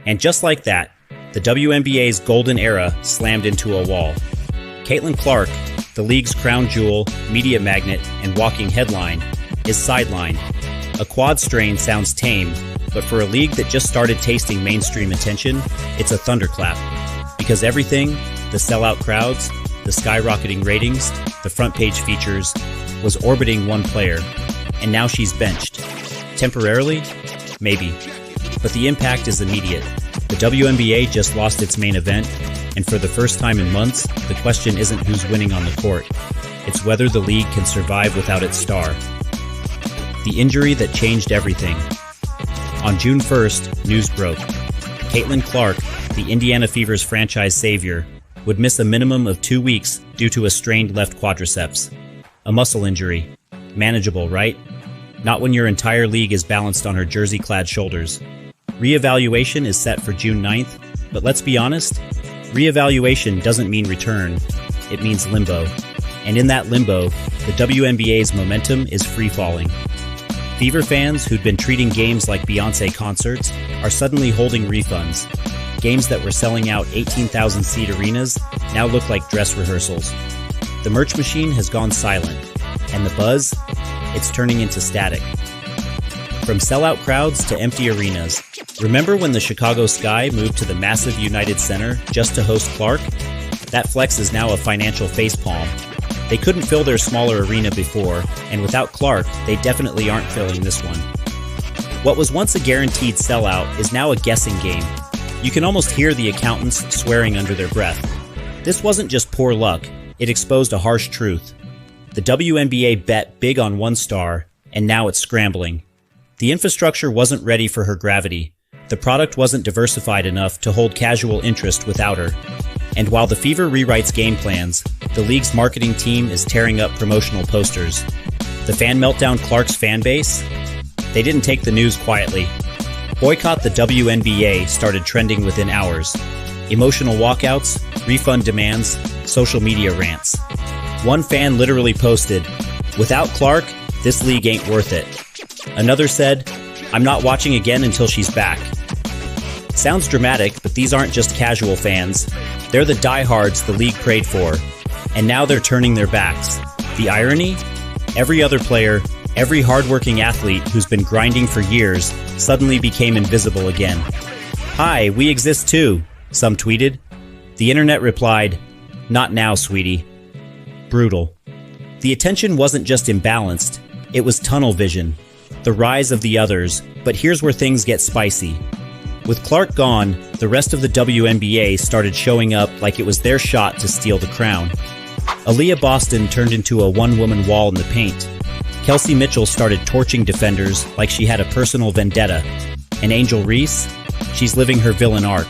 And just like that, the WNBA's golden era slammed into a wall. Caitlin Clark, the league's crown jewel, media magnet, and walking headline, is sidelined. A quad strain sounds tame, but for a league that just started tasting mainstream attention, it's a thunderclap. Because everything, the sellout crowds, the skyrocketing ratings, the front page features, was orbiting one player, and now she's benched. Temporarily? Maybe. But the impact is immediate. The WNBA just lost its main event, and for the first time in months, the question isn't who's winning on the court. It's whether the league can survive without its star. The injury that changed everything. On June 1st, news broke. Caitlin Clark, the Indiana Fever's franchise savior, would miss a minimum of 2 weeks due to a strained left quadriceps. A muscle injury. Manageable, right? Not when your entire league is balanced on her jersey-clad shoulders. Reevaluation is set for June 9th, but let's be honest, reevaluation doesn't mean return, it means limbo. And in that limbo, the WNBA's momentum is free-falling. Fever fans who'd been treating games like Beyoncé concerts are suddenly holding refunds. Games that were selling out 18,000-seat arenas now look like dress rehearsals. The merch machine has gone silent, and the buzz, it's turning into static. From sellout crowds to empty arenas. Remember when the Chicago Sky moved to the massive United Center just to host Clark? That flex is now a financial facepalm. They couldn't fill their smaller arena before, and without Clark, they definitely aren't filling this one. What was once a guaranteed sellout is now a guessing game. You can almost hear the accountants swearing under their breath. This wasn't just poor luck, it exposed a harsh truth. The WNBA bet big on one star, and now it's scrambling. The infrastructure wasn't ready for her gravity. The product wasn't diversified enough to hold casual interest without her. And while the Fever rewrites game plans, the league's marketing team is tearing up promotional posters. The fan meltdown Clark's fan base? They didn't take the news quietly. Boycott the WNBA started trending within hours. Emotional walkouts, refund demands, social media rants. One fan literally posted, "Without Clark, this league ain't worth it." Another said, "I'm not watching again until she's back." Sounds dramatic, but these aren't just casual fans. They're the diehards the league prayed for, and now they're turning their backs. The irony? Every other player, every hardworking athlete who's been grinding for years suddenly became invisible again. "Hi, we exist too," some tweeted. The internet replied, "Not now, sweetie." Brutal. The attention wasn't just imbalanced, it was tunnel vision. The rise of the others, but here's where things get spicy. With Clark gone, the rest of the WNBA started showing up like it was their shot to steal the crown. Aaliyah Boston turned into a one-woman wall in the paint. Kelsey Mitchell started torching defenders like she had a personal vendetta. And Angel Reese? She's living her villain arc.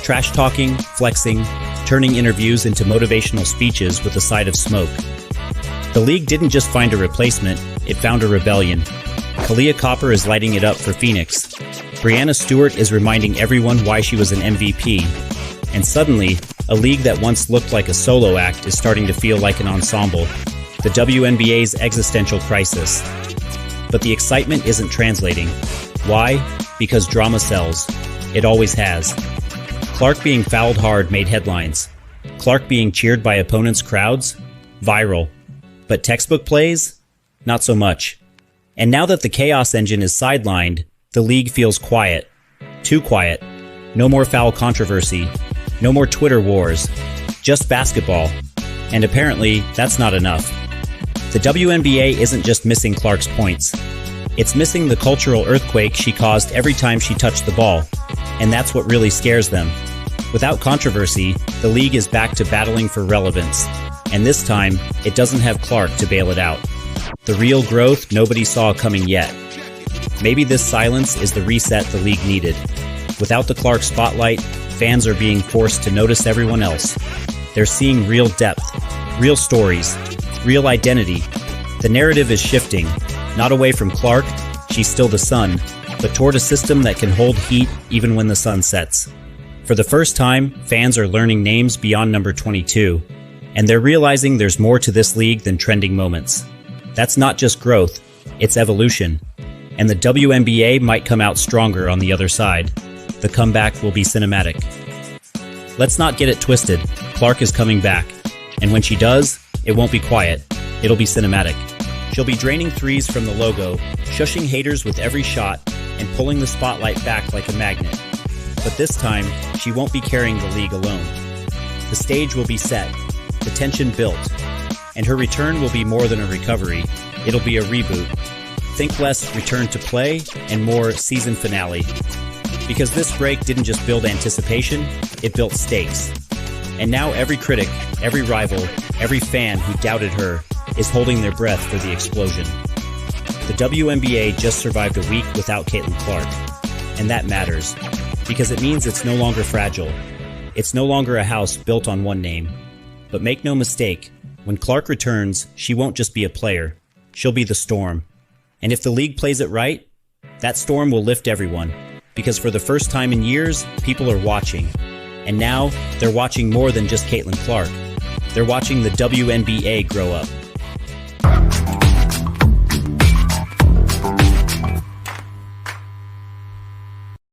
Trash-talking, flexing, turning interviews into motivational speeches with a side of smoke. The league didn't just find a replacement, it found a rebellion. Kalia Copper is lighting it up for Phoenix. Brianna Stewart is reminding everyone why she was an MVP. And suddenly, a league that once looked like a solo act is starting to feel like an ensemble. The WNBA's existential crisis. But the excitement isn't translating. Why? Because drama sells. It always has. Clark being fouled hard made headlines. Clark being cheered by opponents' crowds? Viral. But textbook plays? Not so much. And now that the chaos engine is sidelined, the league feels quiet. Too quiet. No more foul controversy. No more Twitter wars. Just basketball. And apparently, that's not enough. The WNBA isn't just missing Clark's points. It's missing the cultural earthquake she caused every time she touched the ball. And that's what really scares them. Without controversy, the league is back to battling for relevance. And this time, it doesn't have Clark to bail it out. The real growth nobody saw coming yet. Maybe this silence is the reset the league needed. Without the Clark spotlight, fans are being forced to notice everyone else. They're seeing real depth, real stories, real identity. The narrative is shifting, not away from Clark, she's still the sun, but toward a system that can hold heat even when the sun sets. For the first time, fans are learning names beyond number 22, and they're realizing there's more to this league than trending moments. That's not just growth, it's evolution. And the WNBA might come out stronger on the other side. The comeback will be cinematic. Let's not get it twisted. Clark is coming back. And when she does, it won't be quiet. It'll be cinematic. She'll be draining threes from the logo, shushing haters with every shot, and pulling the spotlight back like a magnet. But this time, she won't be carrying the league alone. The stage will be set, the tension built, and her return will be more than a recovery. It'll be a reboot. Think less return to play and more season finale. Because this break didn't just build anticipation, it built stakes. And now every critic, every rival, every fan who doubted her is holding their breath for the explosion. The WNBA just survived a week without Caitlin Clark. And that matters, because it means it's no longer fragile. It's no longer a house built on one name. But make no mistake, when Clark returns, she won't just be a player. She'll be the storm. And if the league plays it right, that storm will lift everyone. Because for the first time in years, people are watching. And now, they're watching more than just Caitlin Clark. They're watching the WNBA grow up.